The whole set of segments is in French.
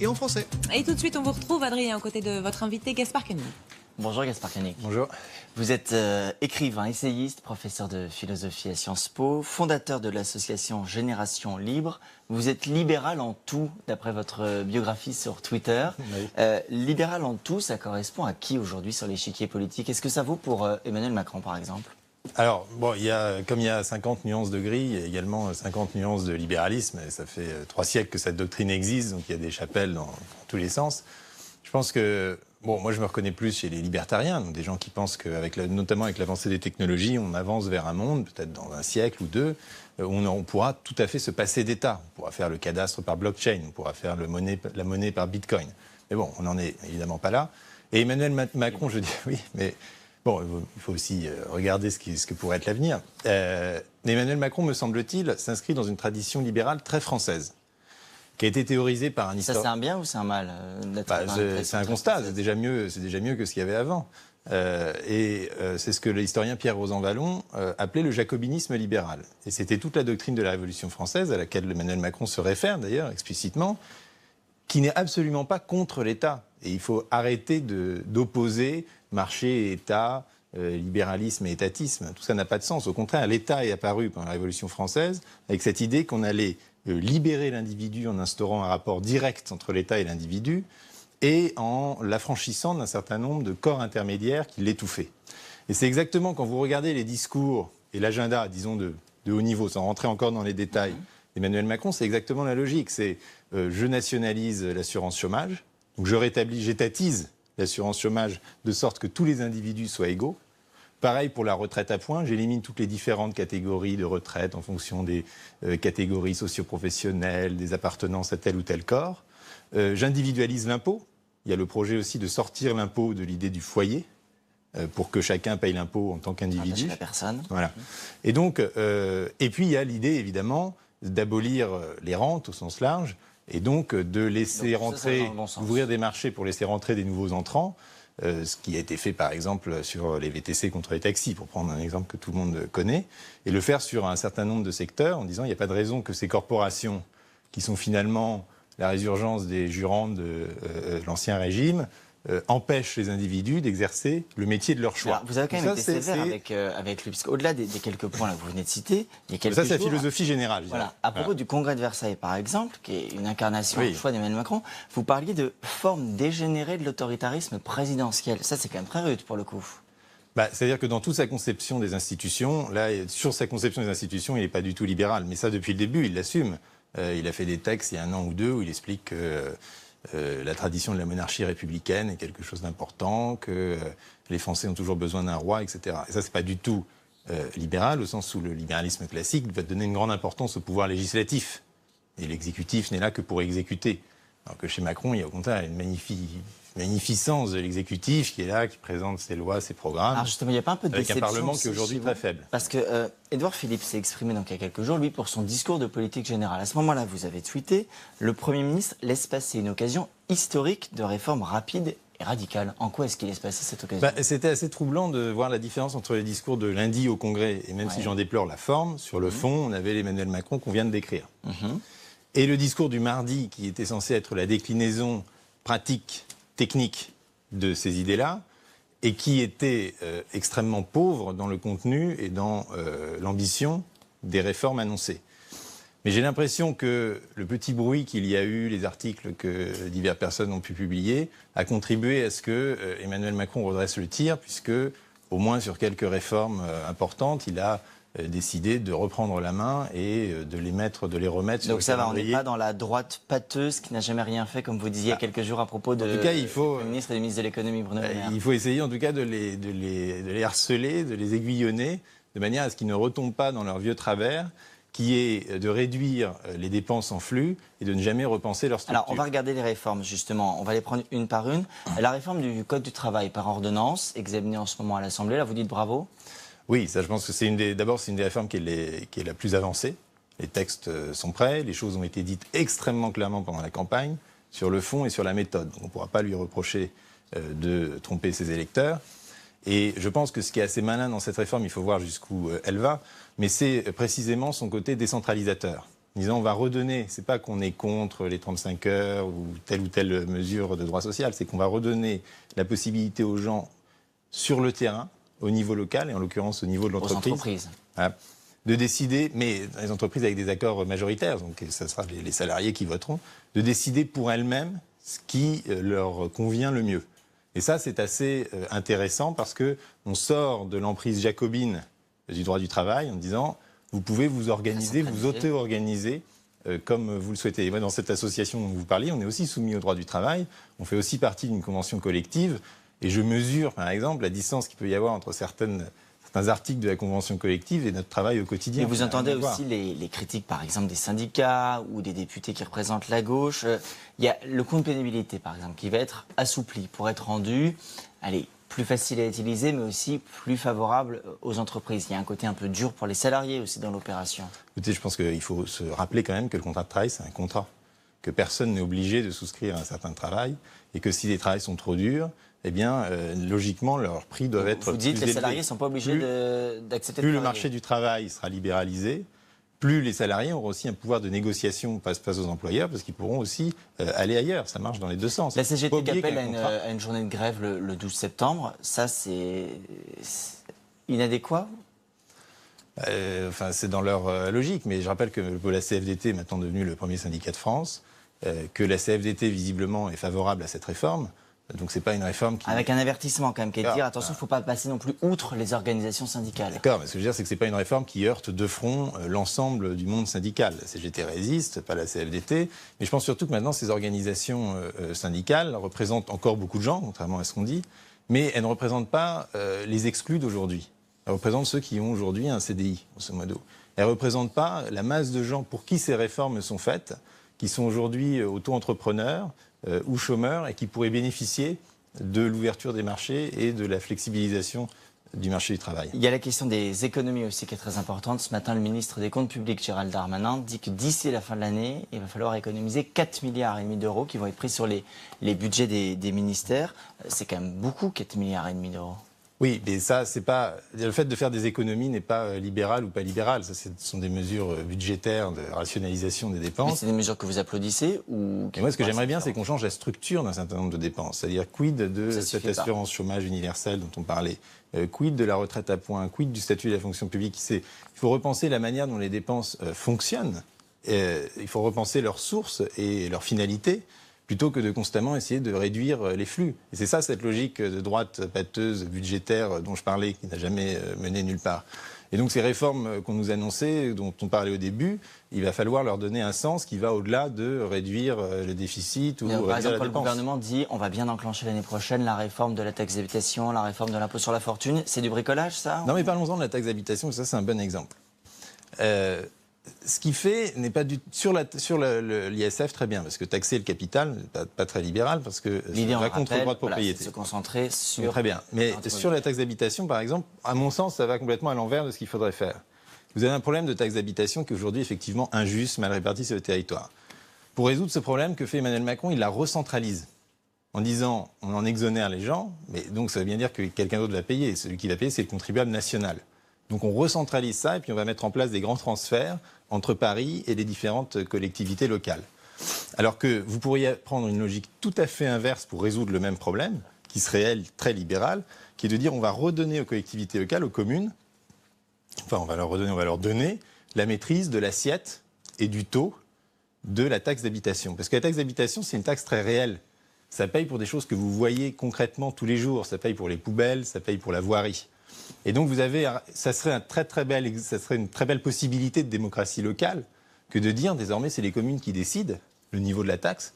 et en français. Et tout de suite, on vous retrouve, Adrien, aux côtés de votre invité Gaspard Koenig. Bonjour Gaspard Koenig. Bonjour. Vous êtes écrivain, essayiste, professeur de philosophie à Sciences Po, fondateur de l'association Génération Libre. Vous êtes libéral en tout, d'après votre biographie sur Twitter. Oui. Libéral en tout, ça correspond à qui aujourd'hui sur l'échiquier politique? Est-ce que ça vaut pour Emmanuel Macron, par exemple? Alors, bon, comme il y a 50 nuances de gris, il y a également 50 nuances de libéralisme. Et ça fait 3 siècles que cette doctrine existe, donc il y a des chapelles dans tous les sens. Je pense que, bon, moi je me reconnais plus chez les libertariens, donc des gens qui pensent notamment avec l'avancée des technologies, on avance vers un monde, peut-être dans un siècle ou deux, où on pourra tout à fait se passer d'État. On pourra faire le cadastre par blockchain, on pourra faire la monnaie par bitcoin. Mais bon, on n'en est évidemment pas là. Et Emmanuel Macron, je dis oui, mais bon, il faut aussi regarder ce que pourrait être l'avenir. Emmanuel Macron, me semble-t-il, s'inscrit dans une tradition libérale très française, qui a été théorisée par un historien. Ça, c'est un bien ou c'est un mal C'est un constat, c'est déjà mieux que ce qu'il y avait avant. C'est ce que l'historien Pierre Rosanvallon appelait le jacobinisme libéral. Et c'était toute la doctrine de la Révolution française, à laquelle Emmanuel Macron se réfère d'ailleurs explicitement, qui n'est absolument pas contre l'État. Et il faut arrêter d'opposer marché et État, libéralisme et étatisme. Tout ça n'a pas de sens. Au contraire, l'État est apparu pendant la Révolution française avec cette idée qu'on allait libérer l'individu en instaurant un rapport direct entre l'État et l'individu et en l'affranchissant d'un certain nombre de corps intermédiaires qui l'étouffaient. Et c'est exactement quand vous regardez les discours et l'agenda, disons, de haut niveau, sans rentrer encore dans les détails, d'Emmanuel Macron, c'est exactement la logique. C'est je nationalise l'assurance chômage, donc j'étatise l'assurance chômage de sorte que tous les individus soient égaux. Pareil pour la retraite à points, j'élimine toutes les différentes catégories de retraite en fonction des catégories socio-professionnelles, des appartenances à tel ou tel corps. J'individualise l'impôt. Il y a le projet aussi de sortir l'impôt de l'idée du foyer pour que chacun paye l'impôt en tant qu'individu. La personne. Voilà. Et donc, et puis il y a l'idée évidemment d'abolir les rentes au sens large et donc de laisser rentrer, ouvrir des marchés pour laisser rentrer des nouveaux entrants. Ce qui a été fait par exemple sur les VTC contre les taxis, pour prendre un exemple que tout le monde connaît, et le faire sur un certain nombre de secteurs en disant il n'y a pas de raison que ces corporations, qui sont finalement la résurgence des jurants de l'ancien régime, empêchent les individus d'exercer le métier de leur choix. Alors, vous avez quand même été sévère avec lui, parce qu'au-delà des quelques points là, que vous venez de citer, il y a quelques ça, c'est jours, la philosophie générale. Voilà, à propos du Congrès de Versailles, par exemple, qui est une incarnation du choix d'Emmanuel Macron, vous parliez de forme dégénérée de l'autoritarisme présidentiel. Ça, c'est quand même très rude, pour le coup. C'est-à-dire que dans toute sa conception des institutions, là, sur sa conception des institutions, il n'est pas du tout libéral. Mais ça, depuis le début, il l'assume. Il a fait des textes il y a 1 an ou 2 où il explique que la tradition de la monarchie républicaine est quelque chose d'important, que les Français ont toujours besoin d'un roi, etc. Et ça, c'est pas du tout libéral, au sens où le libéralisme classique va donner une grande importance au pouvoir législatif. Et l'exécutif n'est là que pour exécuter. Alors que chez Macron, il y a au contraire une magnificence de l'exécutif qui est là, qui présente ses lois, ses programmes. Alors justement, il n'y a pas un peu de déception avec un Parlement qui est aujourd'hui très faible. Parce que Édouard Philippe s'est exprimé donc il y a quelques jours, lui, pour son discours de politique générale. À ce moment-là, vous avez tweeté « Le Premier ministre laisse passer une occasion historique de réforme rapide et radicale ». En quoi est-ce qu'il laisse passer cette occasion? C'était assez troublant de voir la différence entre les discours de lundi au Congrès, et même si j'en déplore la forme, sur le fond, on avait l'Emmanuel Macron qu'on vient de décrire. Et le discours du mardi, qui était censé être la déclinaison pratique, technique de ces idées-là, et qui était extrêmement pauvre dans le contenu et dans l'ambition des réformes annoncées. Mais j'ai l'impression que le petit bruit qu'il y a eu, les articles que diverses personnes ont pu publier, a contribué à ce que Emmanuel Macron redresse le tir, puisque, au moins sur quelques réformes importantes, il a décidé de reprendre la main et de les remettre sur le calendrier. Donc ça va, on n'est pas dans la droite pâteuse qui n'a jamais rien fait, comme vous disiez il y a quelques jours à propos de du ministre et du ministre de l'économie, Bruno Le Maire. Il faut essayer en tout cas de les harceler, de les aiguillonner, de manière à ce qu'ils ne retombent pas dans leur vieux travers, qui est de réduire les dépenses en flux et de ne jamais repenser leur structure. Alors, on va regarder les réformes, justement. On va les prendre une par une. La réforme du Code du travail par ordonnance, examinée en ce moment à l'Assemblée, là, vous dites bravo? Oui, ça, je pense que c'est une des réformes qui est la plus avancée. Les textes sont prêts, les choses ont été dites extrêmement clairement pendant la campagne, sur le fond et sur la méthode. Donc, on ne pourra pas lui reprocher de tromper ses électeurs. Et je pense que ce qui est assez malin dans cette réforme, il faut voir jusqu'où elle va, mais c'est précisément son côté décentralisateur. en disant on va redonner, c'est pas qu'on est contre les 35 heures ou telle mesure de droit social, c'est qu'on va redonner la possibilité aux gens sur le terrain, au niveau local, et en l'occurrence au niveau de l'entreprise. Aux entreprises. Voilà, de décider, mais dans les entreprises avec des accords majoritaires, donc ce sera les salariés qui voteront, de décider pour elles-mêmes ce qui leur convient le mieux. Et ça, c'est assez intéressant parce qu'on sort de l'emprise jacobine du droit du travail en disant vous pouvez vous organiser, vous auto-organiser comme vous le souhaitez. Et moi, dans cette association dont vous parliez, on est aussi soumis au droit du travail, on fait aussi partie d'une convention collective, et je mesure, par exemple, la distance qu'il peut y avoir entre certains articles de la convention collective et notre travail au quotidien. Et vous entendez aussi les critiques, par exemple, des syndicats ou des députés qui représentent la gauche. Il y a le compte pénibilité, par exemple, qui va être assoupli pour être rendu, plus facile à utiliser, mais aussi plus favorable aux entreprises. Il y a un côté un peu dur pour les salariés aussi dans l'opération. Écoutez, je pense qu'il faut se rappeler quand même que le contrat de travail, c'est un contrat. Que personne n'est obligé de souscrire à un certain travail et que si les travails sont trop durs, eh bien, logiquement, leurs prix doivent être plus élevés. Vous dites que les salariés ne sont pas obligés d'accepter de Plus travailler. le marché du travail sera libéralisé, plus les salariés auront aussi un pouvoir de négociation face aux employeurs, parce qu'ils pourront aussi aller ailleurs. Ça marche dans les deux sens. La CGT qui appelle à une journée de grève le 12 septembre, ça c'est inadéquat ? C'est dans leur logique, mais je rappelle que la CFDT est maintenant devenue le premier syndicat de France, que la CFDT visiblement est favorable à cette réforme. Donc c'est pas une réforme qui... Avec un avertissement quand même, qui est de dire attention, il ne faut pas passer non plus outre les organisations syndicales. D'accord, mais ce que je veux dire, c'est que c'est pas une réforme qui heurte de front l'ensemble du monde syndical. La CGT résiste, pas la CFDT, mais je pense surtout que maintenant ces organisations syndicales représentent encore beaucoup de gens, contrairement à ce qu'on dit, mais elles ne représentent pas les exclus d'aujourd'hui. Elles représentent ceux qui ont aujourd'hui un CDI, grosso modo. Elles ne représentent pas la masse de gens pour qui ces réformes sont faites, qui sont aujourd'hui auto-entrepreneurs ou chômeurs et qui pourraient bénéficier de l'ouverture des marchés et de la flexibilisation du marché du travail. Il y a la question des économies aussi qui est très importante. Ce matin, le ministre des Comptes publics, Gérald Darmanin, dit que d'ici la fin de l'année, il va falloir économiser 4,5 milliards d'euros qui vont être pris sur les budgets des ministères. C'est quand même beaucoup, 4,5 milliards d'euros. Oui, mais ça, c'est pas... Le fait de faire des économies n'est pas libéral ou pas libéral. Ça, ce sont des mesures budgétaires de rationalisation des dépenses. Mais c'est des mesures que vous applaudissez ou... Et moi, ce que j'aimerais bien, c'est qu'on change la structure d'un certain nombre de dépenses. C'est-à-dire, quid de cette assurance chômage universelle dont on parlait, quid de la retraite à points, quid du statut de la fonction publique. Il faut repenser la manière dont les dépenses fonctionnent. Il faut repenser leurs sources et leurs finalités, plutôt que de constamment essayer de réduire les flux. Et c'est ça, cette logique de droite pâteuse, budgétaire, dont je parlais, qui n'a jamais mené nulle part. Et donc ces réformes qu'on nous annonçait, dont on parlait au début, il va falloir leur donner un sens qui va au-delà de réduire le déficit ou réduire la dépense. Par exemple, le gouvernement dit on va bien enclencher l'année prochaine la réforme de la taxe d'habitation, la réforme de l'impôt sur la fortune. C'est du bricolage, ça ? Non, mais parlons-en de la taxe d'habitation, ça c'est un bon exemple. Ce qui fait n'est pas sur l'ISF très bien, parce que taxer le capital, pas très libéral, parce que ça va contre le droit de propriété. C'est se concentrer sur... Très bien, mais sur la taxe d'habitation, par exemple, à mon sens, ça va complètement à l'envers de ce qu'il faudrait faire. Vous avez un problème de taxe d'habitation qui est aujourd'hui effectivement injuste, mal réparti sur le territoire. Pour résoudre ce problème, que fait Emmanuel Macron ? Il la recentralise, en disant on en exonère les gens, mais donc ça veut bien dire que quelqu'un d'autre va payer. Celui qui va payer, c'est le contribuable national. Donc on recentralise ça et puis on va mettre en place des grands transferts entre Paris et les différentes collectivités locales. Alors que vous pourriez prendre une logique tout à fait inverse pour résoudre le même problème, qui serait, elle, très libérale, qui est de dire on va redonner aux collectivités locales, aux communes, enfin on va leur donner la maîtrise de l'assiette et du taux de la taxe d'habitation. Parce que la taxe d'habitation, c'est une taxe très réelle. Ça paye pour des choses que vous voyez concrètement tous les jours. Ça paye pour les poubelles, ça paye pour la voirie. Et donc ça serait une très belle possibilité de démocratie locale que de dire désormais c'est les communes qui décident le niveau de la taxe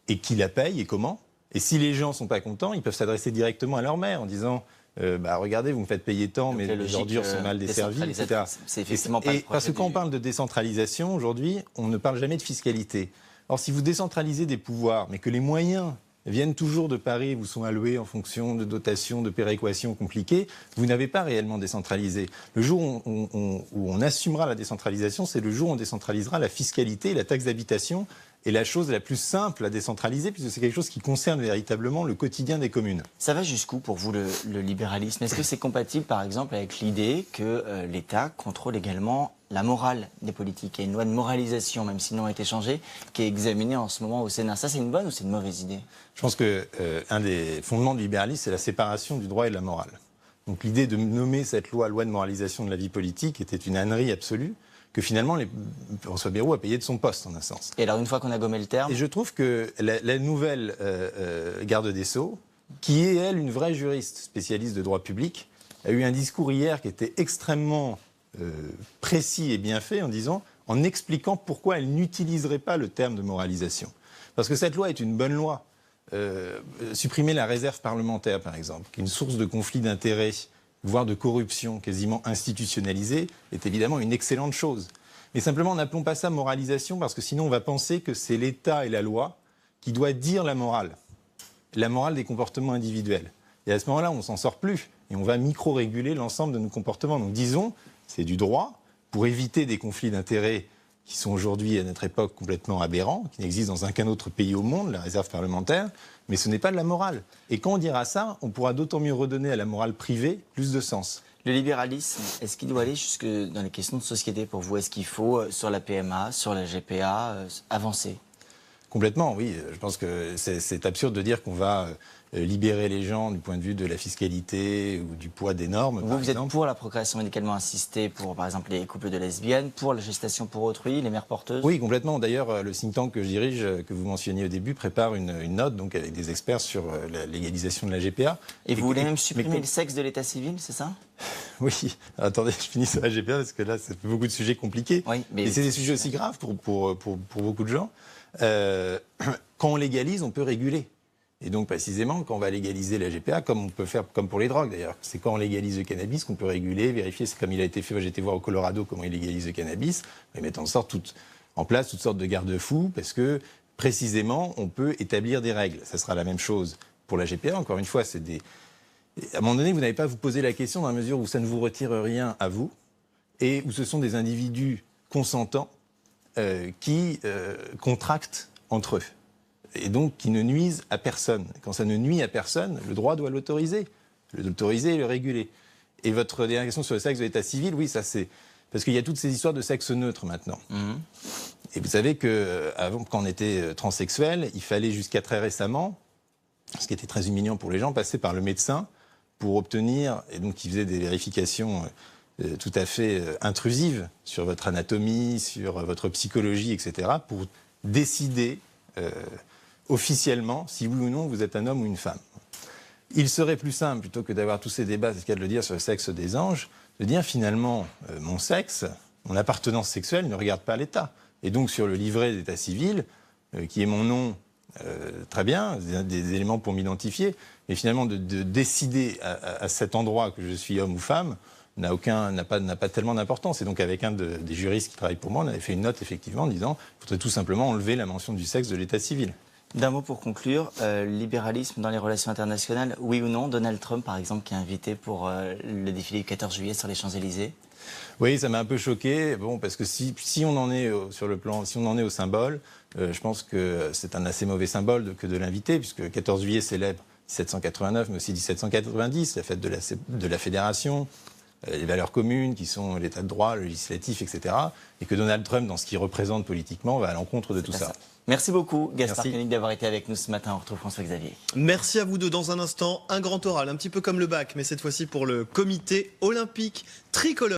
et qui la payent et comment. Et si les gens ne sont pas contents, ils peuvent s'adresser directement à leur maire en disant regardez, vous me faites payer tant, donc mais les ordures sont mal desservies, etc. C'est effectivement pas le projet. Parce que quand on parle de décentralisation aujourd'hui, on ne parle jamais de fiscalité. Or, si vous décentralisez des pouvoirs, mais que les moyens viennent toujours de Paris, vous sont alloués en fonction de dotations, de péréquations compliquées, vous n'avez pas réellement décentralisé. Le jour où on assumera la décentralisation, c'est le jour où on décentralisera la fiscalité et la taxe d'habitation est la chose la plus simple à décentraliser, puisque c'est quelque chose qui concerne véritablement le quotidien des communes. Ça va jusqu'où pour vous le libéralisme? Est-ce que c'est compatible par exemple avec l'idée que l'État contrôle également la morale des politiques? Il y a une loi de moralisation, même s'ils n'ont été changés, qui est examinée en ce moment au Sénat. Ça, c'est une bonne ou c'est une mauvaise idée? Je pense qu'un des fondements du libéralisme, c'est la séparation du droit et de la morale. Donc l'idée de nommer cette loi de moralisation de la vie politique était une ânerie absolue, que finalement François Bayrou a payé de son poste, en un sens. Et alors, une fois qu'on a gommé le terme... Et je trouve que la nouvelle garde des Sceaux, qui est, elle, une vraie juriste spécialiste de droit public, a eu un discours hier qui était extrêmement précis et bien fait, en expliquant pourquoi elle n'utiliserait pas le terme de moralisation. Parce que cette loi est une bonne loi. Supprimer la réserve parlementaire, par exemple, qui est une source de conflit d'intérêts, voire de corruption quasiment institutionnalisée, est évidemment une excellente chose. Mais simplement, n'appelons pas ça moralisation, parce que sinon on va penser que c'est l'État et la loi qui doivent dire la morale des comportements individuels. Et à ce moment-là, on ne s'en sort plus, et on va micro-réguler l'ensemble de nos comportements. Donc disons, c'est du droit, pour éviter des conflits d'intérêts qui sont aujourd'hui, à notre époque, complètement aberrants, qui n'existent dans aucun autre pays au monde, la réserve parlementaire, mais ce n'est pas de la morale. Et quand on dira ça, on pourra d'autant mieux redonner à la morale privée plus de sens. Le libéralisme, est-ce qu'il doit aller jusque dans les questions de société pour vous? Est-ce qu'il faut, sur la PMA, sur la GPA, avancer? Complètement, oui. Je pense que c'est absurde de dire qu'on va libérer les gens du point de vue de la fiscalité ou du poids des normes. Vous êtes pour la procréation médicalement assistée pour, par exemple, les couples de lesbiennes, pour la gestation pour autrui, les mères porteuses? Oui, complètement. D'ailleurs, le think tank que je dirige, que vous mentionniez au début, prépare une note donc, avec des experts sur la légalisation de la GPA. Et vous voulez même supprimer le sexe de l'état civil, c'est ça? Oui. Attendez, je finis sur la GPA parce que là, ça fait beaucoup de sujets compliqués. Oui, mais c'est des sujets aussi graves pour beaucoup de gens. Quand on légalise, on peut réguler. Et donc, précisément, quand on va légaliser la GPA, comme on peut faire comme pour les drogues d'ailleurs, c'est quand on légalise le cannabis qu'on peut réguler, vérifier. C'est comme il a été fait. Moi, j'ai été voir au Colorado comment ils légalisent le cannabis. Ils mettent en place toutes sortes de garde-fous parce que, précisément, on peut établir des règles. Ça sera la même chose pour la GPA. Encore une fois, à un moment donné, vous n'avez pas à vous poser la question dans la mesure où ça ne vous retire rien à vous et où ce sont des individus consentants qui contractent entre eux et donc qui ne nuisent à personne. Quand ça ne nuit à personne, le droit doit l'autoriser et le réguler. Et votre dernière question sur le sexe de l'état civil, oui, ça c'est... Parce qu'il y a toutes ces histoires de sexe neutre maintenant. Et vous savez qu'avant, quand on était transsexuel, il fallait jusqu'à très récemment, ce qui était très humiliant pour les gens, passer par le médecin pour obtenir, et donc qui faisait des vérifications tout à fait intrusives sur votre anatomie, sur votre psychologie, etc., pour décider officiellement si oui ou non vous êtes un homme ou une femme. Il serait plus simple, plutôt que d'avoir tous ces débats, c'est ce qu'il y a de le dire sur le sexe des anges, de dire finalement mon sexe, mon appartenance sexuelle ne regarde pas l'État. Et donc sur le livret d'état civil, qui est mon nom, très bien, des éléments pour m'identifier, mais finalement de décider à cet endroit que je suis homme ou femme n'a pas tellement d'importance. Et donc avec un des juristes qui travaille pour moi, on avait fait une note effectivement en disant qu'il faudrait tout simplement enlever la mention du sexe de l'état civil. D'un mot pour conclure, libéralisme dans les relations internationales, oui ou non? Donald Trump, par exemple, qui est invité pour le défilé du 14 juillet sur les Champs-Élysées. Oui, ça m'a un peu choqué, parce que si on en est sur le plan, si on en est au symbole, je pense que c'est un assez mauvais symbole que de l'inviter, puisque le 14 juillet célèbre 1789, mais aussi 1790, la fête de la Fédération, les valeurs communes qui sont l'état de droit, le législatif, etc. Et que Donald Trump, dans ce qu'il représente politiquement, va à l'encontre de tout ça. Merci beaucoup, Gaspard Koenig, d'avoir été avec nous ce matin. On retrouve François-Xavier. Merci à vous deux. Dans un instant, un grand oral, un petit peu comme le bac, mais cette fois-ci pour le comité olympique tricolore.